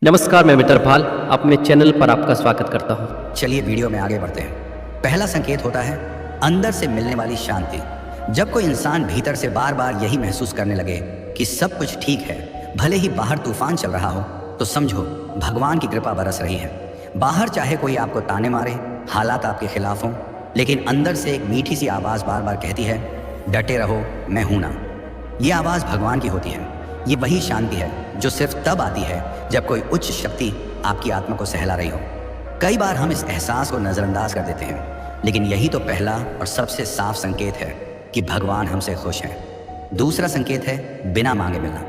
नमस्कार, मैं मित्रपाल अपने चैनल पर आपका स्वागत करता हूँ। चलिए वीडियो में आगे बढ़ते हैं। पहला संकेत होता है अंदर से मिलने वाली शांति। जब कोई इंसान भीतर से बार बार यही महसूस करने लगे कि सब कुछ ठीक है, भले ही बाहर तूफान चल रहा हो, तो समझो भगवान की कृपा बरस रही है। बाहर चाहे कोई आपको ताने मारे, हालात आपके खिलाफ हों, लेकिन अंदर से एक मीठी सी आवाज़ बार बार कहती है, डटे रहो, मैं हूं ना। ये आवाज़ भगवान की होती है। ये वही शांति है जो सिर्फ तब आती है जब कोई उच्च शक्ति आपकी आत्मा को सहला रही हो। कई बार हम इस एहसास को नज़रअंदाज कर देते हैं, लेकिन यही तो पहला और सबसे साफ संकेत है कि भगवान हमसे खुश हैं। दूसरा संकेत है बिना मांगे मिलना।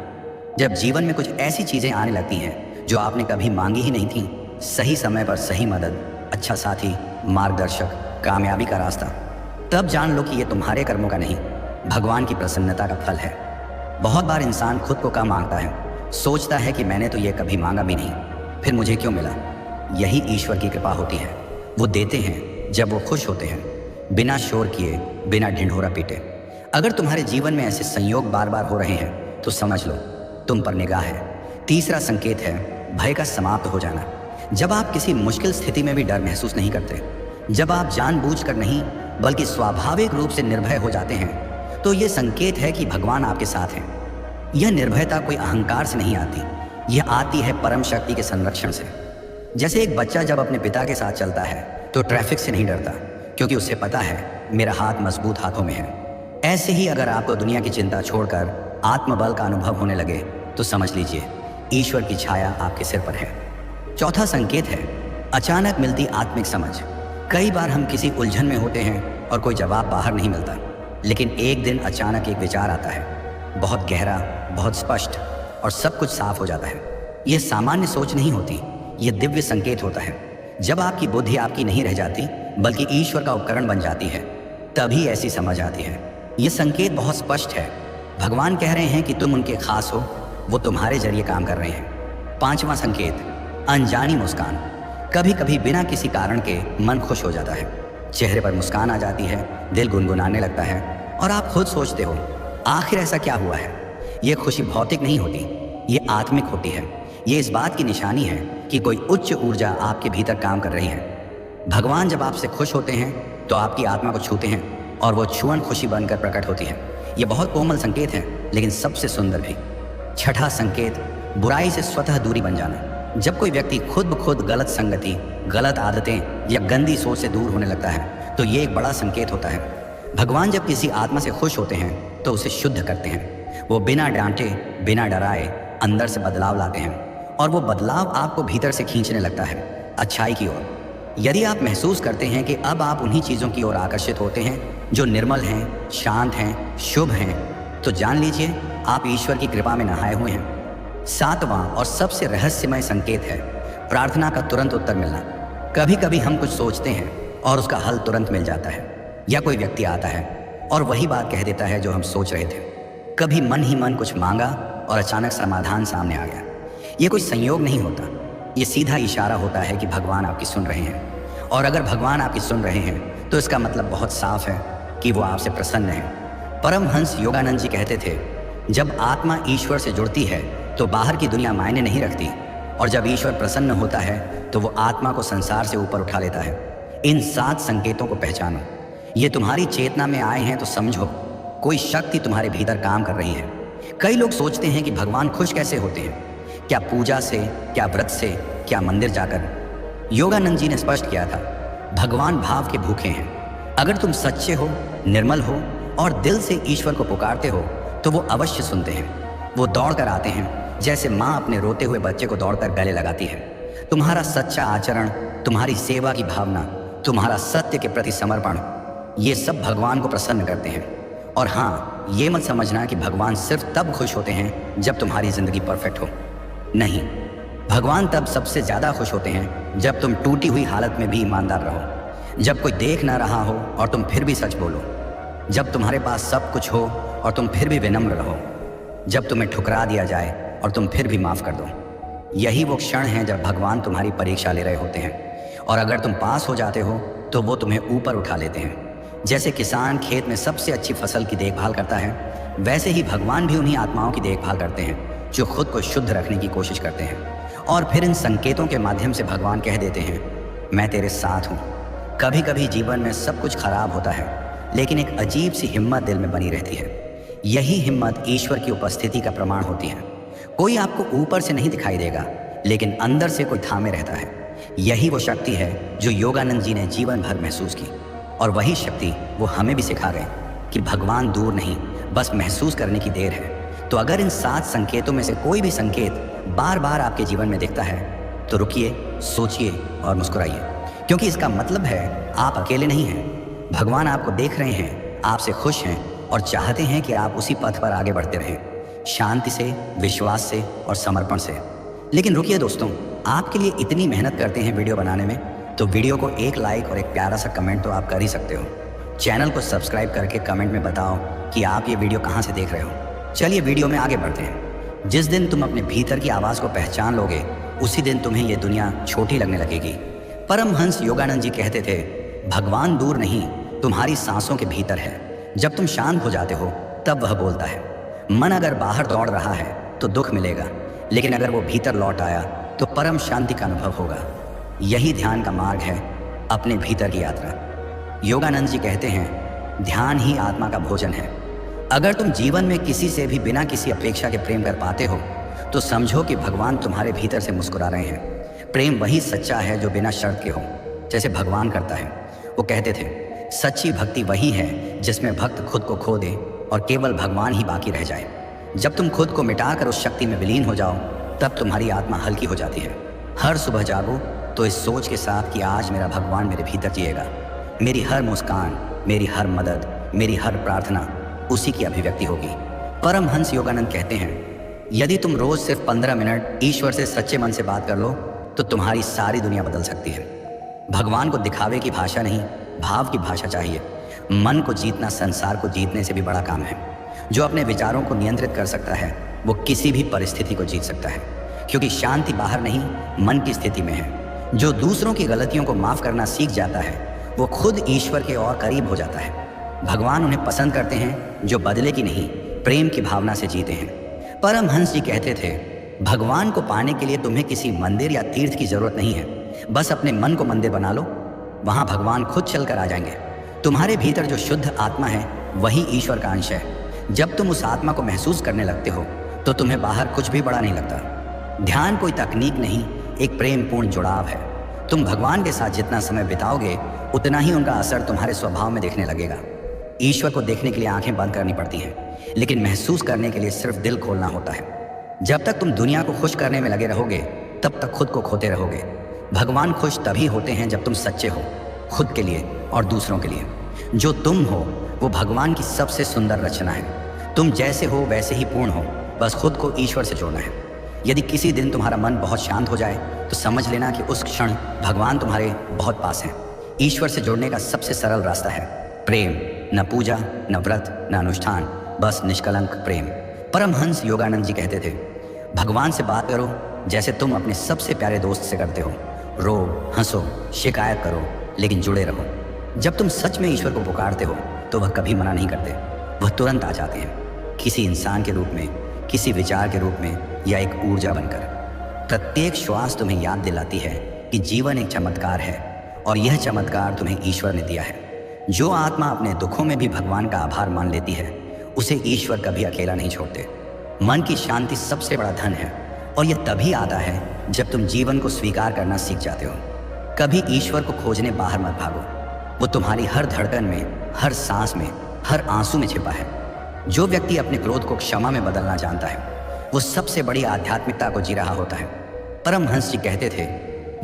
जब जीवन में कुछ ऐसी चीज़ें आने लगती हैं जो आपने कभी मांगी ही नहीं थी, सही समय पर सही मदद, अच्छा साथी, मार्गदर्शक, कामयाबी का रास्ता, तब जान लो कि ये तुम्हारे कर्मों का नहीं, भगवान की प्रसन्नता का फल है। बहुत बार इंसान खुद को कम मांगता है, सोचता है कि मैंने तो ये कभी मांगा भी नहीं, फिर मुझे क्यों मिला। यही ईश्वर की कृपा होती है। वो देते हैं जब वो खुश होते हैं, बिना शोर किए, बिना ढिंढोरा पीटे। अगर तुम्हारे जीवन में ऐसे संयोग बार बार हो रहे हैं तो समझ लो तुम पर निगाह है। तीसरा संकेत है भय का समाप्त हो जाना। जब आप किसी मुश्किल स्थिति में भी डर महसूस नहीं करते, जब आप जानबूझकर नहीं बल्कि स्वाभाविक रूप से निर्भय हो जाते हैं, तो ये संकेत है कि भगवान आपके साथ हैं। यह निर्भयता कोई अहंकार से नहीं आती, यह आती है परम शक्ति के संरक्षण से। जैसे एक बच्चा जब अपने पिता के साथ चलता है तो ट्रैफिक से नहीं डरता, क्योंकि उसे पता है मेरा हाथ मजबूत हाथों में है। ऐसे ही अगर आपको दुनिया की चिंता छोड़कर आत्मबल का अनुभव होने लगे तो समझ लीजिए ईश्वर की छाया आपके सिर पर है। चौथा संकेत है अचानक मिलती आत्मिक समझ। कई बार हम किसी उलझन में होते हैं और कोई जवाब बाहर नहीं मिलता, लेकिन एक दिन अचानक एक विचार आता है, बहुत गहरा, बहुत स्पष्ट, और सब कुछ साफ हो जाता है। यह सामान्य सोच नहीं होती, यह दिव्य संकेत होता है। जब आपकी बुद्धि आपकी नहीं रह जाती बल्कि ईश्वर का उपकरण बन जाती है, तभी ऐसी समझ आती है। यह संकेत बहुत स्पष्ट है। भगवान कह रहे हैं कि तुम उनके खास हो, वो तुम्हारे जरिए काम कर रहे हैं। पांचवा संकेत अनजानी मुस्कान। कभी कभी बिना किसी कारण के मन खुश हो जाता है, चेहरे पर मुस्कान आ जाती है, दिल गुनगुनाने लगता है, और आप खुद सोचते हो आखिर ऐसा क्या हुआ है। ये खुशी भौतिक नहीं होती, ये आत्मिक होती है। ये इस बात की निशानी है कि कोई उच्च ऊर्जा आपके भीतर काम कर रही है। भगवान जब आपसे खुश होते हैं तो आपकी आत्मा को छूते हैं, और वो छुअन खुशी बनकर प्रकट होती है। ये बहुत कोमल संकेत है, लेकिन सबसे सुंदर भी। छठा संकेत बुराई से स्वतः दूरी बन जाना। जब कोई व्यक्ति खुद ब खुद गलत संगति, गलत आदतें या गंदी सोच से दूर होने लगता है, तो ये एक बड़ा संकेत होता है। भगवान जब किसी आत्मा से खुश होते हैं तो उसे शुद्ध करते हैं। वो बिना डांटे, बिना डराए अंदर से बदलाव लाते हैं, और वो बदलाव आपको भीतर से खींचने लगता है, अच्छाई की ओर। यदि आप महसूस करते हैं कि अब आप उन्हीं चीज़ों की ओर आकर्षित होते हैं जो निर्मल हैं, शांत हैं, शुभ हैं, तो जान लीजिए आप ईश्वर की कृपा में नहाए हुए हैं। सातवां और सबसे रहस्यमय संकेत है प्रार्थना का तुरंत उत्तर मिलना। कभी कभी हम कुछ सोचते हैं और उसका हल तुरंत मिल जाता है, या कोई व्यक्ति आता है और वही बात कह देता है जो हम सोच रहे थे। कभी मन ही मन कुछ मांगा और अचानक समाधान सामने आ गया। ये कोई संयोग नहीं होता, ये सीधा इशारा होता है कि भगवान आपकी सुन रहे हैं। और अगर भगवान आपकी सुन रहे हैं तो इसका मतलब बहुत साफ है कि वो आपसे प्रसन्न है। परमहंस योगानंद जी कहते थे, जब आत्मा ईश्वर से जुड़ती है तो बाहर की दुनिया मायने नहीं रखती, और जब ईश्वर प्रसन्न होता है तो वो आत्मा को संसार से ऊपर उठा लेता है। इन 7 संकेतों को पहचानो। ये तुम्हारी चेतना में आए हैं तो समझो कोई शक्ति तुम्हारे भीतर काम कर रही है। कई लोग सोचते हैं कि भगवान खुश कैसे होते हैं, क्या पूजा से, क्या व्रत से, क्या मंदिर जाकर। योगानंद जी ने स्पष्ट किया था, भगवान भाव के भूखे हैं। अगर तुम सच्चे हो, निर्मल हो और दिल से ईश्वर को पुकारते हो तो वो अवश्य सुनते हैं। वो दौड़ कर आते हैं, जैसे माँ अपने रोते हुए बच्चे को दौड़कर गले लगाती है। तुम्हारा सच्चा आचरण, तुम्हारी सेवा की भावना, तुम्हारा सत्य के प्रति समर्पण, ये सब भगवान को प्रसन्न करते हैं। और हाँ, ये मत समझना कि भगवान सिर्फ तब खुश होते हैं जब तुम्हारी जिंदगी परफेक्ट हो। नहीं, भगवान तब सबसे ज़्यादा खुश होते हैं जब तुम टूटी हुई हालत में भी ईमानदार रहो, जब कोई देख ना रहा हो और तुम फिर भी सच बोलो, जब तुम्हारे पास सब कुछ हो और तुम फिर भी विनम्र रहो, जब तुम्हें ठुकरा दिया जाए और तुम फिर भी माफ़ कर दो। यही वो क्षण है जब भगवान तुम्हारी परीक्षा ले रहे होते हैं, और अगर तुम पास हो जाते हो तो वो तुम्हें ऊपर उठा लेते हैं। जैसे किसान खेत में सबसे अच्छी फसल की देखभाल करता है, वैसे ही भगवान भी उन्हीं आत्माओं की देखभाल करते हैं जो खुद को शुद्ध रखने की कोशिश करते हैं। और फिर इन संकेतों के माध्यम से भगवान कह देते हैं, मैं तेरे साथ हूँ। कभी कभी जीवन में सब कुछ खराब होता है, लेकिन एक अजीब सी हिम्मत दिल में बनी रहती है। यही हिम्मत ईश्वर की उपस्थिति का प्रमाण होती है। कोई आपको ऊपर से नहीं दिखाई देगा, लेकिन अंदर से कोई थामे रहता है। यही वो शक्ति है जो योगानंद जी ने जीवन भर महसूस की, और वही शक्ति वो हमें भी सिखा गए कि भगवान दूर नहीं, बस महसूस करने की देर है। तो अगर इन 7 संकेतों में से कोई भी संकेत बार बार आपके जीवन में दिखता है, तो रुकिए, सोचिए और मुस्कुराइए, क्योंकि इसका मतलब है आप अकेले नहीं हैं। भगवान आपको देख रहे हैं, आपसे खुश हैं और चाहते हैं कि आप उसी पथ पर आगे बढ़ते रहें, शांति से, विश्वास से और समर्पण से। लेकिन रुकिए दोस्तों, आपके लिए इतनी मेहनत करते हैं वीडियो बनाने में, तो वीडियो को एक लाइक और एक प्यारा सा कमेंट तो आप कर ही सकते हो। चैनल को सब्सक्राइब करके कमेंट में बताओ कि आप ये वीडियो कहाँ से देख रहे हो। चलिए वीडियो में आगे बढ़ते हैं। जिस दिन तुम अपने भीतर की आवाज़ को पहचान लोगे, उसी दिन तुम्हें ये दुनिया छोटी लगने लगेगी। परमहंस योगानंद जी कहते थे, भगवान दूर नहीं, तुम्हारी सांसों के भीतर है। जब तुम शांत हो जाते हो, तब वह बोलता है। मन अगर बाहर दौड़ रहा है तो दुख मिलेगा, लेकिन अगर वो भीतर लौट आया तो परम शांति का अनुभव होगा। यही ध्यान का मार्ग है, अपने भीतर की यात्रा। योगानंद जी कहते हैं, ध्यान ही आत्मा का भोजन है। अगर तुम जीवन में किसी से भी बिना किसी अपेक्षा के प्रेम कर पाते हो, तो समझो कि भगवान तुम्हारे भीतर से मुस्कुरा रहे हैं। प्रेम वही सच्चा है जो बिना शर्त के हो, जैसे भगवान करता है। वो कहते थे, सच्ची भक्ति वही है जिसमें भक्त खुद को खो दे और केवल भगवान ही बाकी रह जाए। जब तुम खुद को मिटाकर उस शक्ति में विलीन हो जाओ, तब तुम्हारी आत्मा हल्की हो जाती है। हर सुबह जागो तो इस सोच के साथ कि आज मेरा भगवान मेरे भीतर जिएगा। मेरी हर मुस्कान, मेरी हर मदद, मेरी हर प्रार्थना उसी की अभिव्यक्ति होगी। परमहंस योगानंद कहते हैं, यदि तुम रोज सिर्फ 15 मिनट ईश्वर से सच्चे मन से बात कर लो, तो तुम्हारी सारी दुनिया बदल सकती है। भगवान को दिखावे की भाषा नहीं, भाव की भाषा चाहिए। मन को जीतना संसार को जीतने से भी बड़ा काम है। जो अपने विचारों को नियंत्रित कर सकता है, वो किसी भी परिस्थिति को जीत सकता है, क्योंकि शांति बाहर नहीं, मन की स्थिति में है। जो दूसरों की गलतियों को माफ करना सीख जाता है, वो खुद ईश्वर के और करीब हो जाता है। भगवान उन्हें पसंद करते हैं जो बदले की नहीं, प्रेम की भावना से जीते हैं। परमहंस जी कहते थे, भगवान को पाने के लिए तुम्हें किसी मंदिर या तीर्थ की जरूरत नहीं है। बस अपने मन को मंदिर बना लो, वहां भगवान खुद चलकर आ जाएंगे। तुम्हारे भीतर जो शुद्ध आत्मा है, वही ईश्वर का अंश है। जब तुम उस आत्मा को महसूस करने लगते हो, तो तुम्हें बाहर कुछ भी बड़ा नहीं लगता। ध्यान कोई तकनीक नहीं, एक प्रेमपूर्ण जुड़ाव है। तुम भगवान के साथ जितना समय बिताओगे, उतना ही उनका असर तुम्हारे स्वभाव में दिखने लगेगा। ईश्वर को देखने के लिए आंखें बंद करनी पड़ती हैं, लेकिन महसूस करने के लिए सिर्फ दिल खोलना होता है। जब तक तुम दुनिया को खुश करने में लगे रहोगे, तब तक खुद को खोते रहोगे। भगवान खुश तभी होते हैं जब तुम सच्चे हो, खुद के लिए और दूसरों के लिए। जो तुम हो, वो भगवान की सबसे सुंदर रचना है। तुम जैसे हो वैसे ही पूर्ण हो, बस खुद को ईश्वर से जोड़ना है। यदि किसी दिन तुम्हारा मन बहुत शांत हो जाए, तो समझ लेना कि उस क्षण भगवान तुम्हारे बहुत पास हैं। ईश्वर से जुड़ने का सबसे सरल रास्ता है प्रेम। न पूजा, न व्रत, न अनुष्ठान, बस निष्कलंक प्रेम। परमहंस योगानंद जी कहते थे, भगवान से बात करो जैसे तुम अपने सबसे प्यारे दोस्त से करते हो। रो, हंसो, शिकायत करो, लेकिन जुड़े रहो। जब तुम सच में ईश्वर को पुकारते हो, तो वह कभी मना नहीं करते। वह तुरंत आ जाते हैं, किसी इंसान के रूप में, किसी विचार के रूप में, या एक ऊर्जा बनकर। प्रत्येक श्वास तुम्हें याद दिलाती है कि जीवन एक चमत्कार है, और यह चमत्कार तुम्हें ईश्वर ने दिया है। जो आत्मा अपने दुखों में भी भगवान का आभार मान लेती है, उसे ईश्वर कभी अकेला नहीं छोड़ते। मन की शांति सबसे बड़ा धन है, और यह तभी आता है जब तुम जीवन को स्वीकार करना सीख जाते हो। कभी ईश्वर को खोजने बाहर मत भागो, वो तुम्हारी हर धड़कन में, हर सांस में, हर आंसू में छिपा है। जो व्यक्ति अपने क्रोध को क्षमा में बदलना जानता है, वो सबसे बड़ी आध्यात्मिकता को जी रहा होता है। परमहंस जी कहते थे,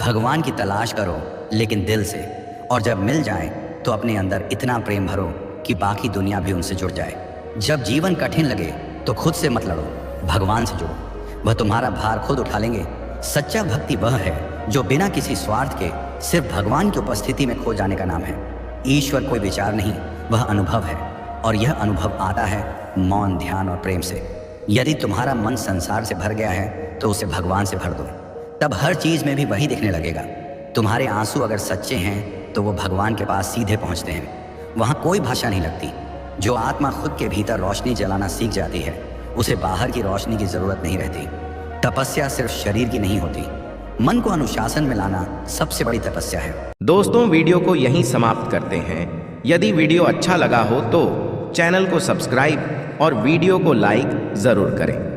भगवान की तलाश करो लेकिन दिल से, और जब मिल जाए तो अपने अंदर इतना प्रेम भरो कि बाकी दुनिया भी उनसे जुड़ जाए। जब जीवन कठिन लगे तो खुद से मत लड़ो, भगवान से जुड़ो, वह तुम्हारा भार खुद उठा लेंगे। सच्चा भक्ति वह है जो बिना किसी स्वार्थ के सिर्फ भगवान की उपस्थिति में खो जाने का नाम है। ईश्वर कोई विचार नहीं, वह अनुभव है, और यह अनुभव आता है मौन, ध्यान और प्रेम से। यदि तुम्हारा मन संसार से भर गया है, तो उसे भगवान से भर दो, तब हर चीज में भी वही दिखने लगेगा। तुम्हारे आंसू अगर सच्चे हैं, तो वो भगवान के पास सीधे पहुंचते हैं। वहाँ कोई भाषा नहीं लगती। जो आत्मा खुद के भीतर रोशनी जलाना सीख जाती है, उसे बाहर की रोशनी की जरूरत नहीं रहती। तपस्या सिर्फ शरीर की नहीं होती, मन को अनुशासन में लाना सबसे बड़ी तपस्या है। दोस्तों, वीडियो को यहीं समाप्त करते हैं। यदि वीडियो अच्छा लगा हो तो चैनल को सब्सक्राइब और वीडियो को लाइक ज़रूर करें।